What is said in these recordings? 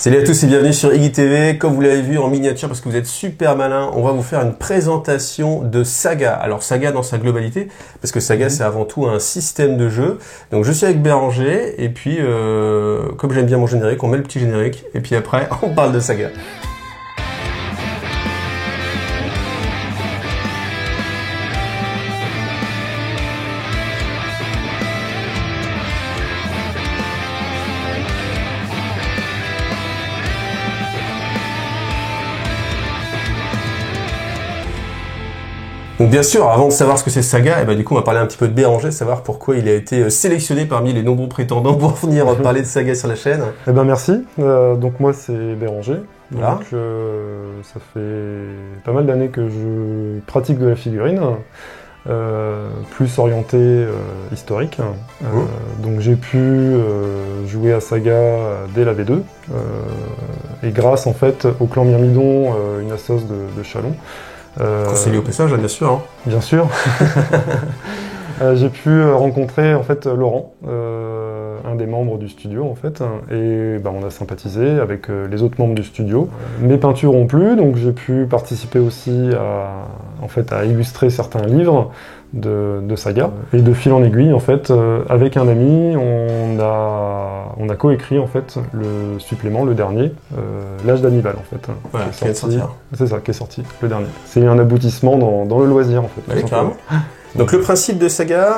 Salut à tous et bienvenue sur Iggy TV. Comme vous l'avez vu en miniature, parce que vous êtes super malin, on va vous faire une présentation de Saga. Alors Saga dans sa globalité, parce que Saga c'est avant tout un système de jeu. Donc je suis avec Béranger, et puis comme j'aime bien mon générique, on met le petit générique, et puis après on parle de Saga. Donc bien sûr, avant de savoir ce que c'est Saga, et ben du coup on va parler un petit peu de Béranger, savoir pourquoi il a été sélectionné parmi les nombreux prétendants pour venir parler de Saga sur la chaîne. Eh ben merci. Donc moi c'est Béranger. Voilà. Donc ça fait pas mal d'années que je pratique de la figurine, plus orienté historique. Donc j'ai pu jouer à Saga dès la V2, et grâce en fait au clan Myrmidon, une assoce de Chalon. Conseiller au passage, bien sûr. Hein. Bien sûr. J'ai pu rencontrer en fait Laurent, un des membres du studio en fait, et on a sympathisé avec les autres membres du studio. Mes peintures ont plu, donc j'ai pu participer aussi à illustrer certains livres de Saga. Et de fil en aiguille en fait, avec un ami, on a coécrit en fait le supplément, le dernier, l'âge d'Hannibal en fait. Voilà, qui vient de sortir. C'est ça, qui est sorti, le dernier. C'est un aboutissement dans le loisir en fait. Allez, carrément. Donc le principe de Saga,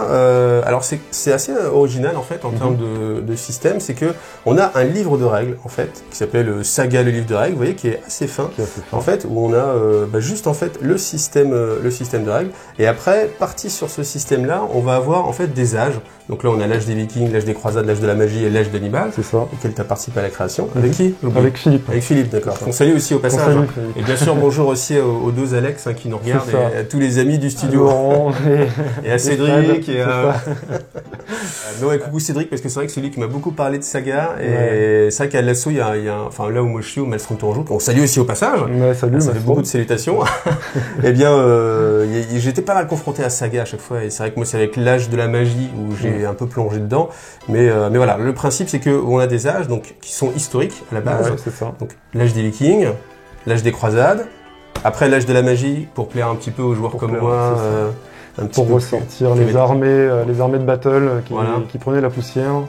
alors c'est assez original en fait en termes de système, c'est que on a un livre de règles en fait qui s'appelle Saga le livre de règles, vous voyez, qui est assez fin, en fait, où on a juste en fait le système de règles, et après parti sur ce système là, on va avoir en fait des âges. Donc là on a l'âge des Vikings, l'âge des croisades, l'âge de la magie et l'âge d'Hannibal. C'est ça. Auquel tu as participé à la création. Avec qui? Avec Philippe. Avec Philippe, d'accord. On salue aussi au passage. Salut, et bien sûr bonjour aussi aux deux Alex qui nous regardent, et à tous les amis du studio. Et à Cédric, et non, et coucou Cédric, parce que c'est vrai que c'est lui qui m'a beaucoup parlé de Saga, et c'est vrai qu'à l'assaut, il y a enfin là où moi je suis, au Maelstrom Tour, on salue aussi au passage. Ouais, salut, ça fait beaucoup de salutations. Eh bien, j'étais pas mal confronté à Saga à chaque fois, et c'est vrai que moi c'est avec l'âge de la magie où j'ai un peu plongé dedans, mais voilà, le principe c'est que on a des âges donc qui sont historiques à la base. Ouais, c'est ça. Donc l'âge des Vikings, l'âge des croisades, après l'âge de la magie pour plaire un petit peu aux joueurs comme moi. Pour ressortir les armées de battle qui prenaient la poussière.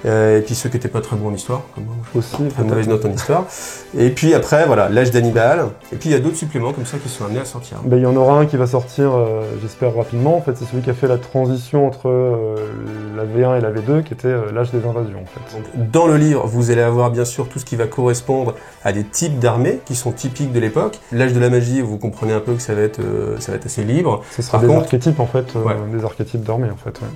Et puis ceux qui n'étaient pas très bons en histoire, comme moi. Aussi. Très mauvaise note en histoire. Et puis après, voilà, l'âge d'Hannibal. Et puis il y a d'autres suppléments comme ça qui sont amenés à sortir. Il y en aura un qui va sortir, j'espère rapidement. En fait, c'est celui qui a fait la transition entre la V1 et la V2, qui était l'âge des invasions. En fait. Donc, dans le livre, vous allez avoir bien sûr tout ce qui va correspondre à des types d'armées qui sont typiques de l'époque. L'âge de la magie, vous comprenez un peu que ça va être assez libre. Ce sera des archétypes en fait, des archétypes d'armées en fait. Ouais.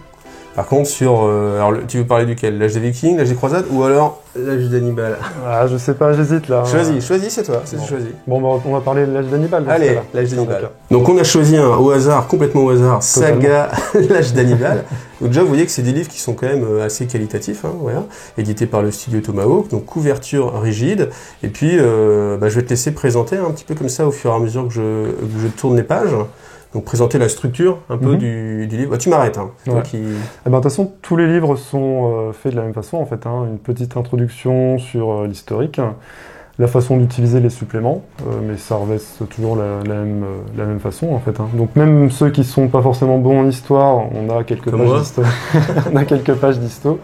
Par contre, alors, tu veux parler duquel? L'âge des Vikings, l'âge des croisades, ou alors l'âge d'Hannibal? Ah, je sais pas, j'hésite là. Choisis, c'est toi, choisis. Bon, on va parler de l'âge d'Hannibal. Allez, l'âge d'Hannibal. Donc on a choisi au hasard, complètement au hasard, Saga, l'âge d'Hannibal. Donc déjà, vous voyez que c'est des livres qui sont quand même assez qualitatifs, voilà, édités par le studio Tomahawk, donc couverture rigide. Et puis, je vais te laisser présenter un petit peu comme ça au fur et à mesure que je tourne les pages. Donc présenter la structure un peu du livre. Tu m'arrêtes. Hein. Ouais. De toute façon, tous les livres sont faits de la même façon en fait. Une petite introduction sur l'historique, la façon d'utiliser les suppléments, mais ça reste toujours la même façon en fait. Donc même ceux qui sont pas forcément bons en histoire, on a quelques pages d'histo. On a quelques pages d'histo.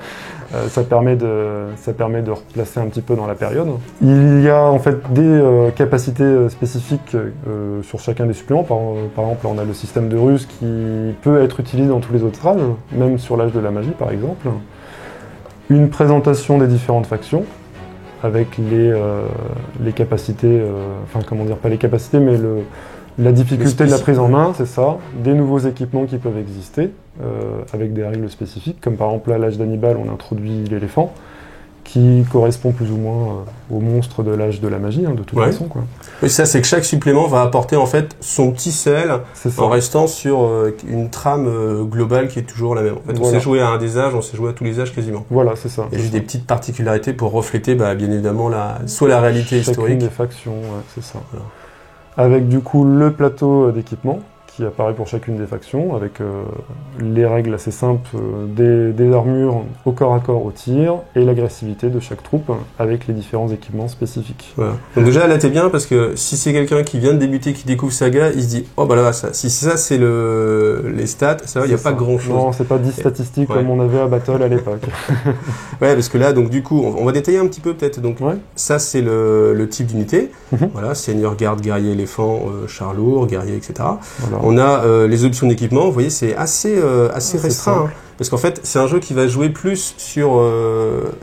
Ça permet de replacer un petit peu dans la période. Il y a en fait des capacités spécifiques sur chacun des suppléments. Par exemple, on a le système de ruse qui peut être utilisé dans tous les autres âges, même sur l'âge de la magie par exemple. Une présentation des différentes factions avec les capacités, pas les capacités, mais la difficulté de la prise en main, c'est ça. Des nouveaux équipements qui peuvent exister, avec des règles spécifiques, comme par exemple à l'âge d'Hannibal, on introduit l'éléphant, qui correspond plus ou moins au monstre de l'âge de la magie, de toute façon. Quoi. Oui, ça, c'est que chaque supplément va apporter en fait son petit sel, en restant sur une trame globale qui est toujours la même. En fait, on sait jouer à un des âges, on sait jouer à tous les âges quasiment. Voilà, c'est ça. Il y a juste des petites particularités pour refléter, bien évidemment, soit la réalité historique. Chacune des factions, c'est ça. Voilà. Avec du coup le plateau d'équipement, qui apparaît pour chacune des factions, avec les règles assez simples des armures au corps à corps au tir, et l'agressivité de chaque troupe, avec les différents équipements spécifiques. Voilà. Donc déjà là t'es bien, parce que si c'est quelqu'un qui vient de débuter, qui découvre Saga, il se dit oh bah là, si ça c'est les stats, ça va, il n'y a pas grand chose. Non, c'est pas 10 statistiques comme on avait à Battle à l'époque. Ouais, parce que là, donc du coup, on va détailler un petit peu peut-être. Donc ça c'est le type d'unité. Voilà, seigneur, garde, guerrier, éléphant, char lourd, guerrier, etc. Voilà. On a les options d'équipement. Vous voyez, c'est assez restreint. Parce qu'en fait, c'est un jeu qui va jouer plus sur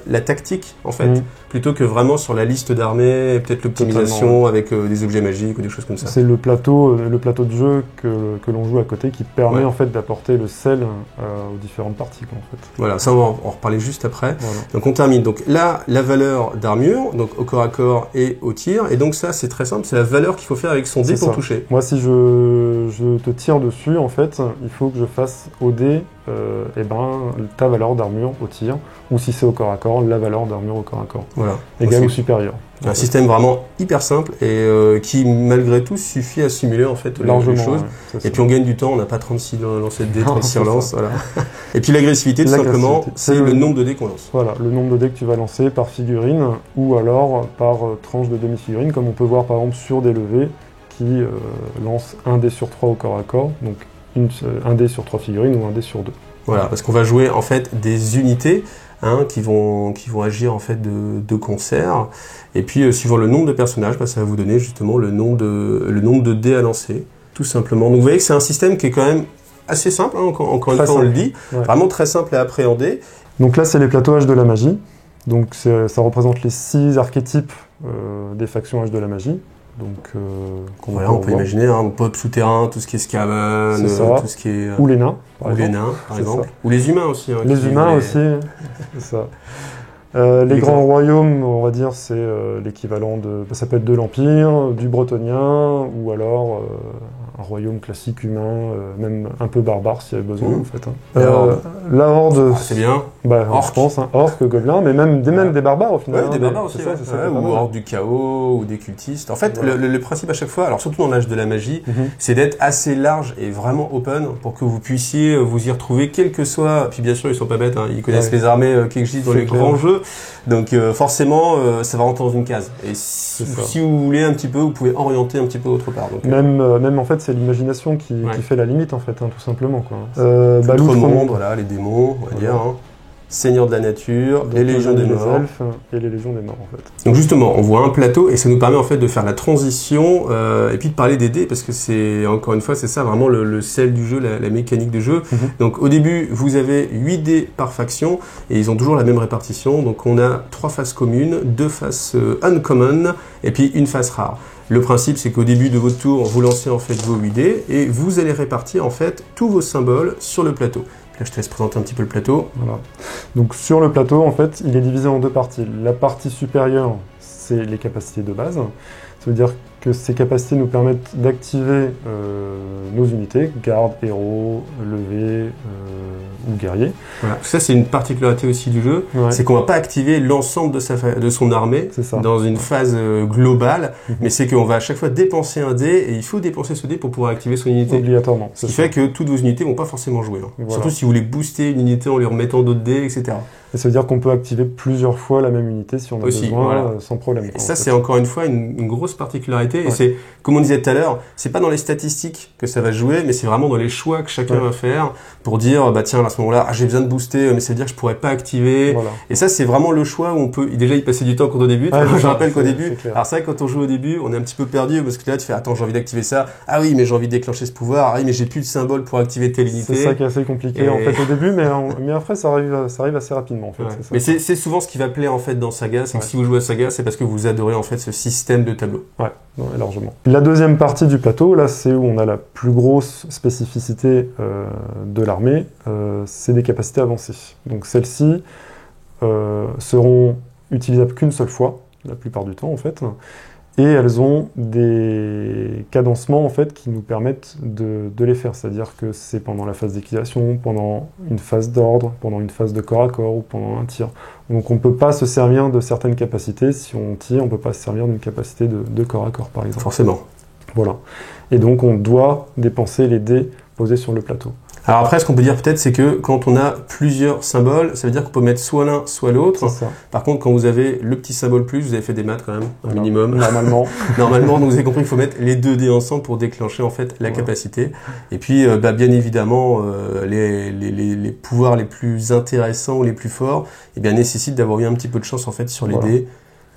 la tactique, en fait, plutôt que vraiment sur la liste d'armées, peut-être l'optimisation avec des objets magiques ou des choses comme ça. C'est le plateau de jeu que l'on joue à côté qui permet en fait d'apporter le sel aux différentes parties, quoi, en fait. Voilà, ça on va en reparler juste après. Voilà. Donc on termine. Donc là, la valeur d'armure, donc au corps à corps et au tir. Et donc ça, c'est très simple, c'est la valeur qu'il faut faire avec son dé pour toucher. Moi, si je te tire dessus, en fait, il faut que je fasse au dé ta valeur d'armure au tir, ou si c'est au corps à corps, la valeur d'armure au corps à corps. Voilà. Égale ou supérieur. Un système vraiment hyper simple et qui, malgré tout, suffit à simuler en fait les choses. Et puis on gagne du temps, on n'a pas 36 lancers de dés, 36 relances. Voilà. Et puis l'agressivité, tout simplement, c'est le nombre de dés qu'on lance. Voilà, le nombre de dés que tu vas lancer par figurine ou alors par tranche de demi-figurine, comme on peut voir par exemple sur des levées qui lancent un dé sur 3 au corps à corps, donc un dé sur 3 figurines ou un dé sur 2. Voilà, parce qu'on va jouer en fait des unités qui vont agir en fait de concert. Et puis suivant le nombre de personnages, ça va vous donner justement le nombre de dés à lancer, tout simplement. Donc vous voyez que c'est un système qui est quand même assez simple, encore une fois on le dit, vraiment très simple à appréhender. Donc là c'est les plateaux Âge de la magie. Donc ça représente les 6 archétypes des factions Âge de la magie. Donc, voilà, on peut imaginer, pop souterrain, tout ce qui est Skaven, tout ce qui est... Ou les nains, par exemple. Ou les humains aussi. Les humains aussi, c'est ça. Les grands royaumes, on va dire, c'est l'équivalent de... Ça peut être de l'Empire, du Bretonien, ou alors un royaume classique humain, même un peu barbare s'il y avait besoin, en fait. La Horde... c'est bien. Je pense, orques, gobelins, mais même des barbares, au final. Ouais, des barbares aussi, ou Horde du chaos, ou des cultistes. En fait, le principe à chaque fois, alors surtout dans l'âge de la magie, c'est d'être assez large et vraiment open pour que vous puissiez vous y retrouver, quel que soit... Puis bien sûr, ils sont pas bêtes, ils connaissent les armées Kekji dans les grands jeux. Donc forcément, ça va rentrer dans une case. Et si vous voulez un petit peu, vous pouvez orienter un petit peu autre part. Donc, même en fait, c'est l'imagination qui fait la limite, en fait, tout simplement. L'outre-monde, voilà, les démons, on va dire. Seigneur de la nature, les légions des morts. Elfes et les légions des morts, en fait. Donc justement, on voit un plateau et ça nous permet en fait de faire la transition et puis de parler des dés parce que c'est, encore une fois, c'est ça vraiment le sel du jeu, la mécanique du jeu. Donc au début, vous avez 8 dés par faction et ils ont toujours la même répartition. Donc on a 3 faces communes, 2 faces uncommon et puis une face rare. Le principe, c'est qu'au début de votre tour, vous lancez en fait vos 8 dés et vous allez répartir en fait tous vos symboles sur le plateau. Là, je te laisse présenter un petit peu le plateau. Voilà. Donc sur le plateau, en fait, il est divisé en 2 parties. La partie supérieure, c'est les capacités de base. Ça veut dire que ces capacités nous permettent d'activer nos unités, garde, héros, levé ou guerrier. Voilà. Ça, c'est une particularité aussi du jeu, c'est qu'on ne va pas activer l'ensemble de son armée dans une phase globale, mais c'est qu'on va à chaque fois dépenser un dé, et il faut dépenser ce dé pour pouvoir activer son unité. Obligatoirement. Ce qui fait que toutes vos unités ne vont pas forcément jouer. Voilà. Surtout si vous voulez booster une unité en lui remettant d'autres dés, etc. Et ça veut dire qu'on peut activer plusieurs fois la même unité si on a besoin, sans problème. Et ça, c'est encore une fois une grosse particularité. Et c'est, comme on disait tout à l'heure, c'est pas dans les statistiques que ça va jouer, mais c'est vraiment dans les choix que chacun va faire pour dire, bah tiens, à ce moment-là, j'ai besoin de booster, mais ça veut dire que je pourrais pas activer. Voilà. Et ça, c'est vraiment le choix où on peut déjà y passer du temps quand on débute. Je rappelle qu'au début, alors c'est vrai que quand on joue au début, on est un petit peu perdu parce que là, tu fais, attends, j'ai envie d'activer ça. Ah oui, mais j'ai envie de déclencher ce pouvoir. Ah oui, mais j'ai plus de symbole pour activer telle unité. C'est ça qui est assez compliqué en fait au début, mais après, ça arrive assez rapidement en fait. Mais c'est souvent ce qui va plaire en fait dans Saga, c'est que si vous jouez à Saga, c'est parce que vous adorez en fait ce système de tableau. Ouais, largement. La deuxième partie du plateau, là, c'est où on a la plus grosse spécificité de l'armée, c'est des capacités avancées. Donc celles-ci seront utilisables qu'une seule fois, la plupart du temps en fait, et elles ont des cadencements en fait qui nous permettent de les faire. C'est-à-dire que c'est pendant la phase d'activation, pendant une phase d'ordre, pendant une phase de corps à corps ou pendant un tir. Donc on ne peut pas se servir de certaines capacités. Si on tire, on ne peut pas se servir d'une capacité de corps à corps par exemple. Forcément. Voilà. Et donc on doit dépenser les dés posés sur le plateau. Alors après, ce qu'on peut dire peut-être, c'est que quand on a plusieurs symboles, ça veut dire qu'on peut mettre soit l'un, soit l'autre. Par contre, quand vous avez le petit symbole plus, vous avez fait des maths quand même, un minimum. Normalement. Normalement, donc vous avez compris qu'il faut mettre les 2 dés ensemble pour déclencher en fait la capacité. Et puis, bien évidemment, les pouvoirs les plus intéressants ou les plus forts, eh bien, nécessitent d'avoir eu un petit peu de chance en fait sur les dés.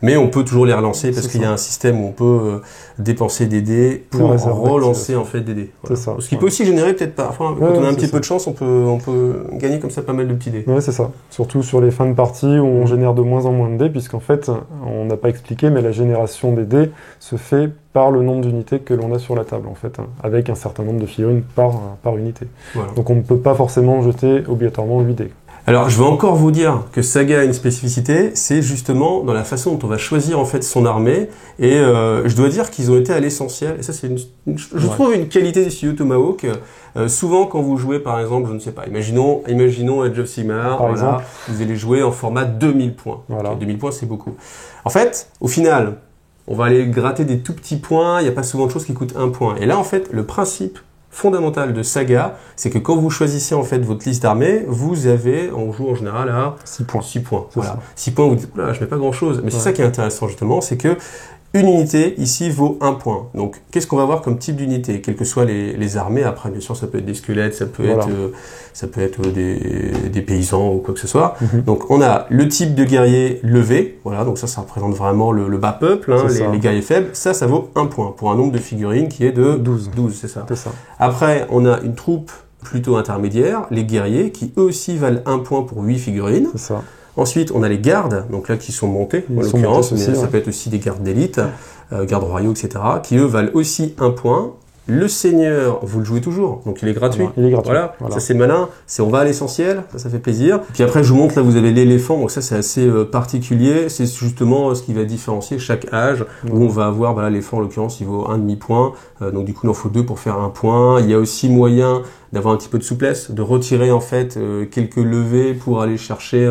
Mais on peut toujours les relancer parce qu'il y a un système où on peut dépenser des dés pour relancer en fait des dés. Voilà. C'est ça. Ce qui peut aussi générer peut-être parfois, quand on a un petit peu de chance, on peut gagner comme ça pas mal de petits dés. Ouais, c'est ça. Surtout sur les fins de partie où on génère de moins en moins de dés, puisqu'en fait, on n'a pas expliqué, mais la génération des dés se fait par le nombre d'unités que l'on a sur la table, en fait, avec un certain nombre de figurines par unité. Voilà. Donc on ne peut pas forcément jeter obligatoirement 8 dés. Alors, je vais encore vous dire que Saga a une spécificité, c'est justement dans la façon dont on va choisir en fait son armée. Et je dois dire qu'ils ont été à l'essentiel. Et ça, c'est je trouve une qualité des studios Tomahawk. Souvent, quand vous jouez, par exemple, je ne sais pas, imaginons Age of Sigmar, voilà, vous allez jouer en format 2000 points. Voilà. 2000 points, c'est beaucoup. En fait, au final, on va aller gratter des tout petits points. Il n'y a pas souvent de choses qui coûtent 1 point. Et là, en fait, le principe fondamental de Saga, c'est que quand vous choisissez en fait votre liste d'armées, on joue en général à 6 points. 6 points. Voilà. 6 points, vous dites, oula, je mets pas grand chose. Mais c'est ça qui est intéressant justement, c'est que une unité ici vaut 1 point. Donc, qu'est-ce qu'on va avoir comme type d'unité, quelles que soient les armées. Après, bien sûr, ça peut être des squelettes, ça peut être des paysans ou quoi que ce soit. Donc, on a le type de guerrier levé. Voilà, donc ça représente vraiment le bas peuple, hein, les guerriers faibles. Ça vaut 1 point pour un nombre de figurines qui est de 12, c'est ça. Après, on a une troupe plutôt intermédiaire, les guerriers, qui eux aussi valent 1 point pour 8 figurines. C'est ça. Ensuite, on a les gardes, donc là qui sont montés, en l'occurrence, mais ça peut être aussi des gardes d'élite, gardes royaux, etc., qui eux valent aussi 1 point. Le seigneur, vous le jouez toujours, donc il est gratuit. Il est gratuit. Voilà. Ça c'est malin, on va à l'essentiel, ça fait plaisir. Puis après, je vous montre, là vous avez l'éléphant, donc ça c'est assez particulier, c'est justement ce qui va différencier chaque âge, où on va avoir, l'éléphant en l'occurrence, il vaut 1,5 point, donc du coup il en faut 2 pour faire 1 point. Il y a aussi moyen d'avoir un petit peu de souplesse, de retirer en fait quelques levées pour aller chercher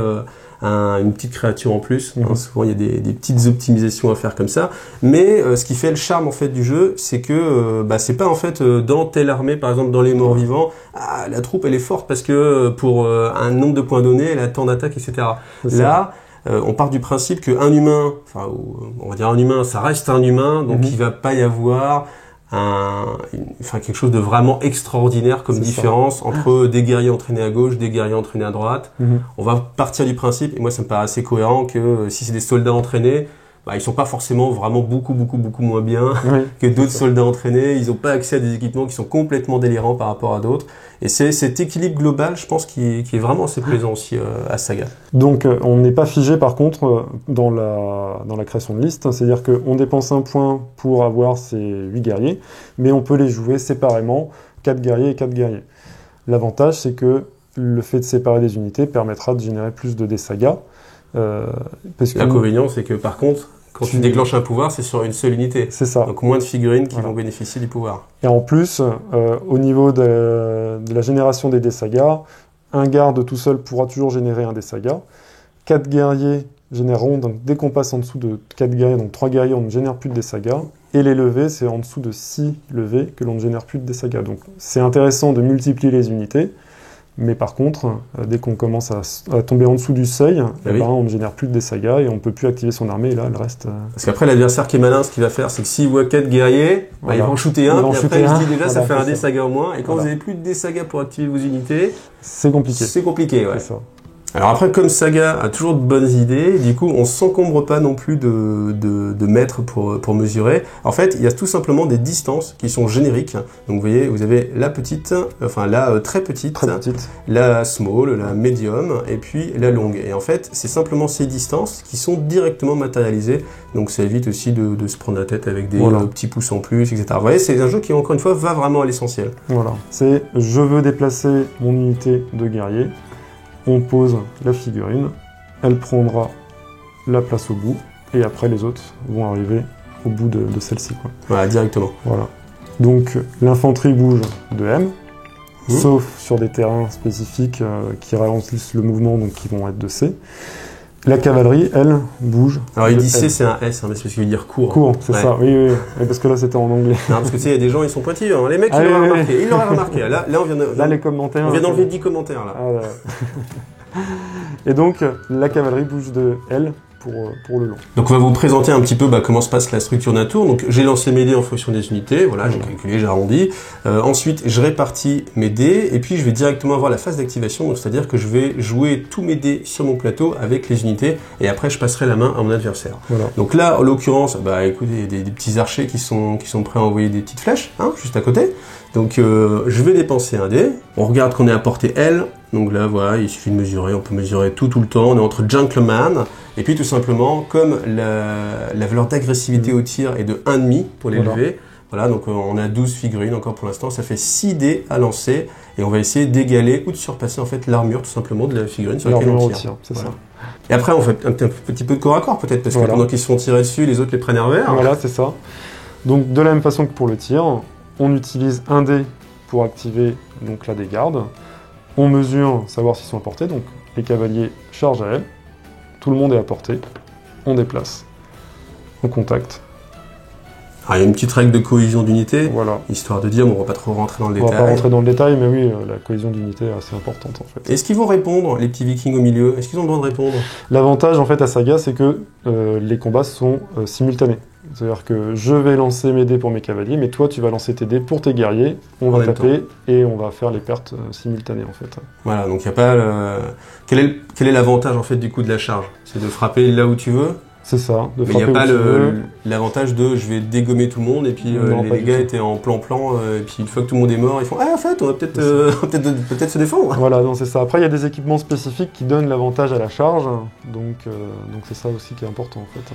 une petite créature en plus. Souvent il y a des petites optimisations à faire comme ça, mais ce qui fait le charme en fait du jeu, c'est que c'est pas en fait dans telle armée, par exemple dans les morts vivants, la troupe elle est forte parce que pour un nombre de points donné elle a tant d'attaques, etc. Là on part du principe qu'un humain, on va dire un humain, ça reste un humain, donc il va pas y avoir quelque chose de vraiment extraordinaire comme différence entre des guerriers entraînés à gauche, des guerriers entraînés à droite. On va partir du principe, et moi ça me paraît assez cohérent, que si c'est des soldats entraînés, ils sont pas forcément vraiment beaucoup moins bien que d'autres soldats entraînés. Ils n'ont pas accès à des équipements qui sont complètement délirants par rapport à d'autres. Et c'est cet équilibre global, je pense, qui est vraiment assez plaisant aussi à Saga. Donc on n'est pas figé par contre dans la création de liste, c'est-à-dire qu'on dépense 1 point pour avoir ces 8 guerriers, mais on peut les jouer séparément, 4 guerriers et 4 guerriers. L'avantage, c'est que le fait de séparer des unités permettra de générer plus de dés Saga. L'inconvénient, c'est que par contre, quand tu déclenches un pouvoir, c'est sur une seule unité. C'est ça. Donc moins de figurines qui vont bénéficier du pouvoir. Et en plus, au niveau de la génération des dés Saga, un garde tout seul pourra toujours générer un dé Saga. 4 guerriers généreront, donc dès qu'on passe en dessous de 4 guerriers, donc 3 guerriers, on ne génère plus de dés Saga. Et les levées, c'est en dessous de 6 levées que l'on ne génère plus de dés Saga. Donc c'est intéressant de multiplier les unités. Mais par contre, dès qu'on commence à tomber en dessous du seuil, on ne génère plus de dés Saga et on ne peut plus activer son armée, et là, elle reste... Parce qu'après, l'adversaire qui est malin, ce qu'il va faire, c'est que s'il voit 4 guerriers, il va en shooter un, puis après, il se dit déjà, ça fait un dé Saga au moins, et quand vous n'avez plus de dés Saga pour activer vos unités... C'est compliqué. C'est compliqué, ouais. C'est ça. Alors après, comme Saga a toujours de bonnes idées, du coup, on s'encombre pas non plus de mètres pour mesurer. En fait, il y a tout simplement des distances qui sont génériques. Donc vous voyez, vous avez la petite, la très petite, la small, la medium, et puis la longue. Et en fait, c'est simplement ces distances qui sont directement matérialisées. Donc ça évite aussi de se prendre la tête avec des petits pouces en plus, etc. Vous voyez, c'est un jeu qui, encore une fois, va vraiment à l'essentiel. Voilà. C'est je veux déplacer mon unité de guerrier. On pose la figurine, elle prendra la place au bout, et après les autres vont arriver au bout de celle-ci. Voilà, directement. Voilà. Donc l'infanterie bouge de M, sauf sur des terrains spécifiques qui ralentissent le mouvement, donc qui vont être de C. La cavalerie, elle, bouge. Alors il dit C, L. c'est un S, hein, mais c'est parce qu'il veut dire court. Court, c'est Ouais. ça, oui, parce que là c'était en anglais. Non, parce que tu sais, il y a des gens, ils sont pointilleux. Hein. Les mecs, Ah, ils l'auraient oui, remarqué. Ils l'auraient remarqué. Là, on vient de, Là les commentaires... on vient d'enlever 10 commentaires. Là. Ah, là. Et donc, la cavalerie bouge de L pour le long. Donc on va vous présenter un petit peu comment se passe la structure d'un tour. Donc j'ai lancé mes dés en fonction des unités, voilà, j'ai calculé, j'ai arrondi. Ensuite je répartis mes dés et puis je vais directement avoir la phase d'activation, donc c'est-à-dire que je vais jouer tous mes dés sur mon plateau avec les unités et après je passerai la main à mon adversaire. Voilà. Donc là en l'occurrence, écoutez, des petits archers qui sont prêts à envoyer des petites flèches, hein, juste à côté. Donc je vais dépenser un dé, on regarde qu'on est à portée L, donc là voilà, il suffit de mesurer, on peut mesurer tout le temps, on est entre gentleman, et puis tout simplement, comme la valeur d'agressivité au tir est de 1,5 pour l'élever, voilà, donc on a 12 figurines encore pour l'instant, ça fait 6 dés à lancer, et on va essayer d'égaler ou de surpasser en fait l'armure tout simplement de la figurine sur laquelle on tire. C'est voilà. ça. Et après on fait un petit peu de corps à corps peut-être, parce que pendant qu'ils se font tirer dessus, les autres les prennent à revers. Voilà, c'est ça. Donc de la même façon que pour le tir, on utilise un dé pour activer donc la dégarde. On mesure, savoir s'ils sont à portée, donc les cavaliers chargent à elle. Tout le monde est à portée. On déplace. On contacte. Alors, il y a une petite règle de cohésion d'unité, Voilà. histoire de dire, on ne va pas trop rentrer dans le On détail. va pas rentrer dans le détail, mais oui, la cohésion d'unité est assez importante en fait. Est-ce qu'ils vont répondre, les petits vikings au milieu? Est-ce qu'ils ont le droit de répondre? L'avantage en fait à Saga, c'est que les combats sont simultanés. C'est-à-dire que je vais lancer mes dés pour mes cavaliers, mais toi tu vas lancer tes dés pour tes guerriers, on va taper et on va faire les pertes simultanées en fait. Voilà, donc il n'y a pas quel est l'avantage en fait du coup de la charge? C'est de frapper là où tu veux? C'est ça, de mais il n'y a frapper pas où tu veux. l'avantage de je vais dégommer tout le monde et puis Non, les gars étaient en plan et puis une fois que tout le monde est mort, ils font en fait on va peut-être peut-être se défendre. Voilà, non c'est ça. Après il y a des équipements spécifiques qui donnent l'avantage à la charge, donc c'est ça aussi qui est important en fait.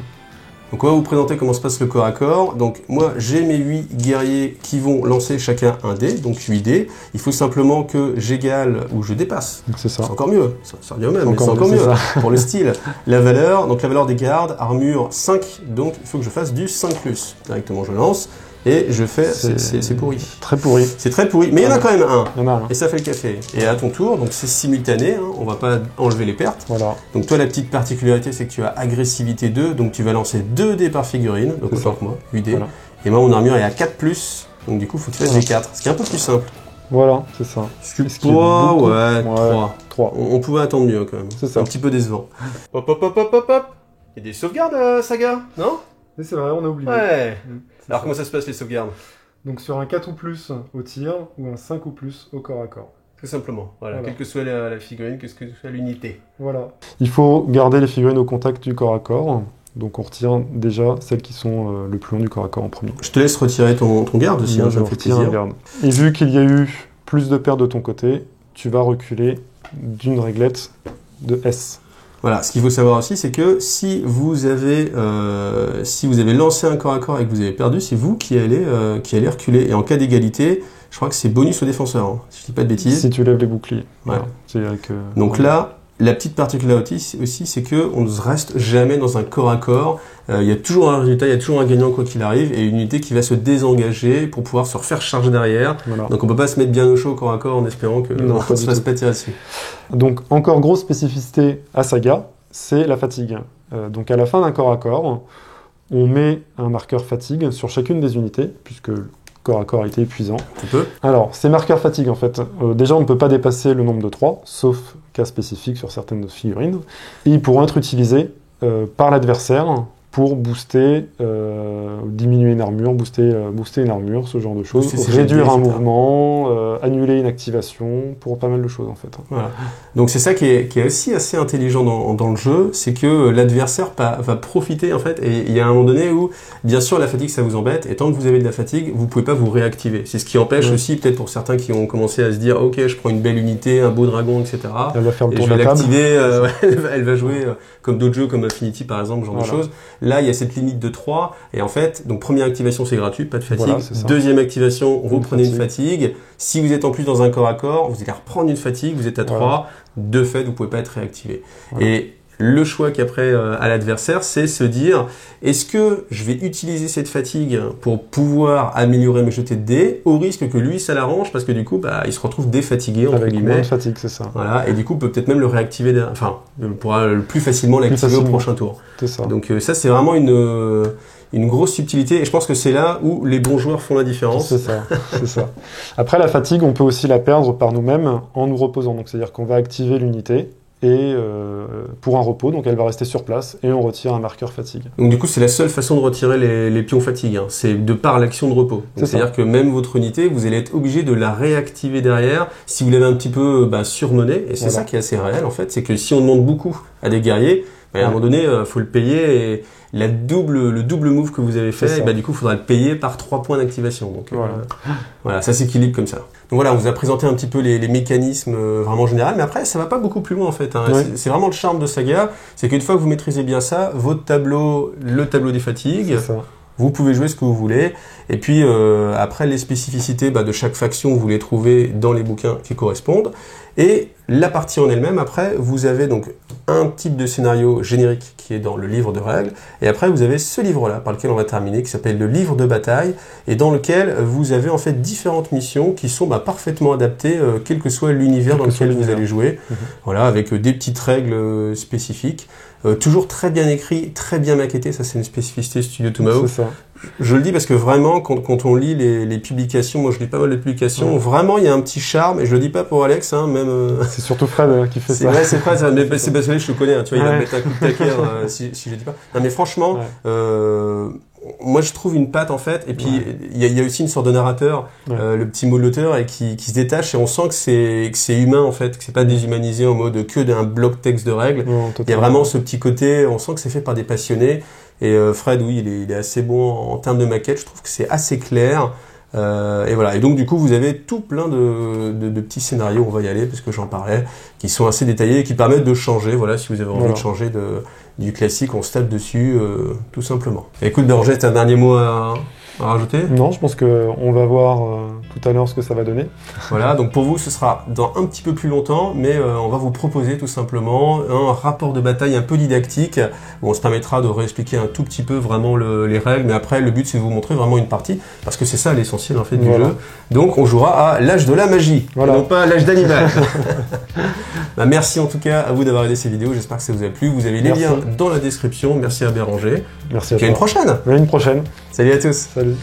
Donc on va vous présenter comment se passe le corps à corps. Donc moi j'ai mes 8 guerriers qui vont lancer chacun un dé, donc 8 dés. Il faut simplement que j'égale ou je dépasse. C'est ça. C'est encore mieux, ça revient au même, mais c'est Encore encore mieux, mieux c'est pour le style. La valeur, donc la valeur des gardes, armure 5, donc il faut que je fasse du 5+. Directement je lance et je fais, c'est pourri. Très pourri. C'est très pourri, mais il y en a quand même un. Il y en a un. Et ça fait le café. Et à ton tour, donc c'est simultané, hein, on va pas enlever les pertes. Voilà. Donc toi la petite particularité c'est que tu as agressivité 2, donc tu vas lancer 2 dés par figurine, donc autant que moi, 8 dés. Voilà. Et moi mon armure est à 4+, donc du coup il faut que tu fasses des 4, ce qui est un peu plus simple. Voilà, c'est ça. Ce qui est beaucoup, ouais, 3. On pouvait attendre mieux quand même. C'est ça. Un petit peu décevant. Hop hop hop hop hop hop. Il y a des sauvegardes, Saga, non? C'est vrai, on a oublié. Ouais. C'est Alors ça. comment ça se passe les sauvegardes? Donc sur un 4 ou plus au tir ou un 5 ou plus au corps à corps. Tout simplement. Voilà. Voilà. Quelle que soit la figurine, quelle que soit l'unité. Voilà. Il faut garder les figurines au contact du corps à corps. Donc on retire déjà celles qui sont le plus long du corps à corps en premier. Je te laisse retirer ton garde aussi, Moi, hein, ça je me fait retire un plaisir. garde. Et vu qu'il y a eu plus de pertes de ton côté, tu vas reculer d'une réglette de S. Voilà, ce qu'il faut savoir aussi, c'est que si vous avez lancé un corps à corps et que vous avez perdu, c'est vous qui allez reculer. Et en cas d'égalité, je crois que c'est bonus au défenseur, hein, si je dis pas de bêtises. Si tu lèves les boucliers. Ouais. C'est-à-dire que... Donc là, la petite particularité aussi, c'est que on ne reste jamais dans un corps à corps. Il y a toujours un résultat, il y a toujours un gagnant quoi qu'il arrive, et une unité qui va se désengager pour pouvoir se refaire charger derrière. Voilà. Donc on peut pas se mettre bien au chaud au corps à corps en espérant que Non, on pas se du fasse tout. pas tirer dessus. Donc, encore grosse spécificité à Saga, c'est la fatigue. Donc, à la fin d'un corps à corps, on met un marqueur fatigue sur chacune des unités, puisque le corps à corps a été épuisant. Tu peux. Alors, ces marqueurs fatigue, en fait, déjà, on ne peut pas dépasser le nombre de 3, sauf cas spécifique sur certaines figurines. Et ils pourront être utilisés par l'adversaire pour booster, diminuer une armure, booster une armure, ce genre de choses, Booster ses réduire GD, un etc. mouvement, annuler une activation, pour pas mal de choses en fait. Voilà. Donc c'est ça qui est aussi assez intelligent dans le jeu, c'est que l'adversaire va profiter en fait, et il y a un moment donné où, bien sûr, la fatigue ça vous embête, et tant que vous avez de la fatigue, vous pouvez pas vous réactiver. C'est ce qui empêche aussi, peut-être pour certains qui ont commencé à se dire, ok, je prends une belle unité, un beau dragon, etc. Elle va faire le Et tour je de vais la table. l'activer, ouais, elle va jouer comme d'autres jeux, comme Affinity par exemple, ce genre de Voilà. choses. Là, il y a cette limite de 3, et en fait, donc première activation c'est gratuit, pas de fatigue. Voilà, c'est ça. Deuxième activation, vous Une prenez une fatigue. Si vous êtes en plus dans un corps à corps, vous allez reprendre une fatigue, vous êtes à 3, Voilà. de fait, vous pouvez pas être réactivé. Voilà. Et le choix qu'après à l'adversaire, c'est se dire, est-ce que je vais utiliser cette fatigue pour pouvoir améliorer mes jetés de dés, au risque que lui, ça l'arrange, parce que du coup, il se retrouve défatigué, entre guillemets. Moins de fatigue, c'est ça. Voilà, et du coup, peut-être même le réactiver, pourra plus facilement l'activer au prochain tour. C'est ça. Donc ça, c'est vraiment une grosse subtilité, et je pense que c'est là où les bons joueurs font la différence. C'est ça, c'est ça. Après, la fatigue, on peut aussi la perdre par nous-mêmes en nous reposant. Donc, c'est-à-dire qu'on va activer l'unité et pour un repos, donc elle va rester sur place et on retire un marqueur fatigue. Donc du coup, c'est la seule façon de retirer les pions fatigue, hein. C'est de par l'action de repos. C'est-à-dire que même votre unité, vous allez être obligé de la réactiver derrière si vous l'avez un petit peu surmené. Et c'est ça qui est assez réel en fait, c'est que si on demande beaucoup à des guerriers, à un moment donné, il faut le payer et le double move que vous avez fait, du coup, il faudra le payer par 3 points d'activation. Donc voilà, ça s'équilibre comme ça. Donc voilà, on vous a présenté un petit peu les mécanismes vraiment généraux, mais après, ça va pas beaucoup plus loin en fait. Hein. C'est vraiment le charme de Saga, c'est qu'une fois que vous maîtrisez bien ça, votre tableau, le tableau des fatigues, vous pouvez jouer ce que vous voulez. Et puis après, les spécificités de chaque faction, vous les trouvez dans les bouquins qui correspondent. Et la partie en elle-même, après, vous avez donc un type de scénario générique qui est dans le livre de règles, et après vous avez ce livre-là, par lequel on va terminer, qui s'appelle le livre de bataille, et dans lequel vous avez en fait différentes missions qui sont parfaitement adaptées, quel que soit l'univers dans lequel vous allez jouer, voilà, avec des petites règles spécifiques, toujours très bien écrit, très bien maquetté, ça c'est une spécificité Studio Tomahawk. C'est ça. Je le dis parce que vraiment, quand on lit les publications, moi je lis pas mal de publications, vraiment il y a un petit charme, et je le dis pas pour Alex, hein, même... C'est surtout Fred qui fait ça. Ouais, c'est Fred, mais c'est parce que je le connais, hein, tu vois, il va me mettre un coup de taquet si je le dis pas. Non mais franchement, moi je trouve une patte en fait, et puis il y a aussi une sorte de narrateur, le petit mot de l'auteur, et qui se détache, et on sent que c'est humain en fait, que c'est pas déshumanisé en mode que d'un bloc texte de règles. Il y a vraiment ce petit côté, on sent que c'est fait par des passionnés. Et Fred, oui, il est assez bon en termes de maquette, je trouve que c'est assez clair. Et voilà. Et donc du coup, vous avez tout plein de petits scénarios, on va y aller parce que j'en parlais, qui sont assez détaillés et qui permettent de changer. Voilà, si vous avez envie de changer du classique, on se tape dessus, tout simplement. Écoute, Roger, t'as un dernier mot à rajouter? Non, je pense qu'on va voir tout à l'heure ce que ça va donner. Voilà, donc pour vous, ce sera dans un petit peu plus longtemps, mais on va vous proposer tout simplement un rapport de bataille un peu didactique, où on se permettra de réexpliquer un tout petit peu vraiment les règles, mais après, le but, c'est de vous montrer vraiment une partie, parce que c'est ça l'essentiel en fait du jeu. Donc, on jouera à l'âge de la magie, et non pas à l'âge d'animal. Merci en tout cas à vous d'avoir aidé ces vidéos, j'espère que ça vous a plu. Vous avez les liens dans la description. Merci à Béranger. Merci à toi. Et à une prochaine. À une prochaine. Salut à tous. Salut.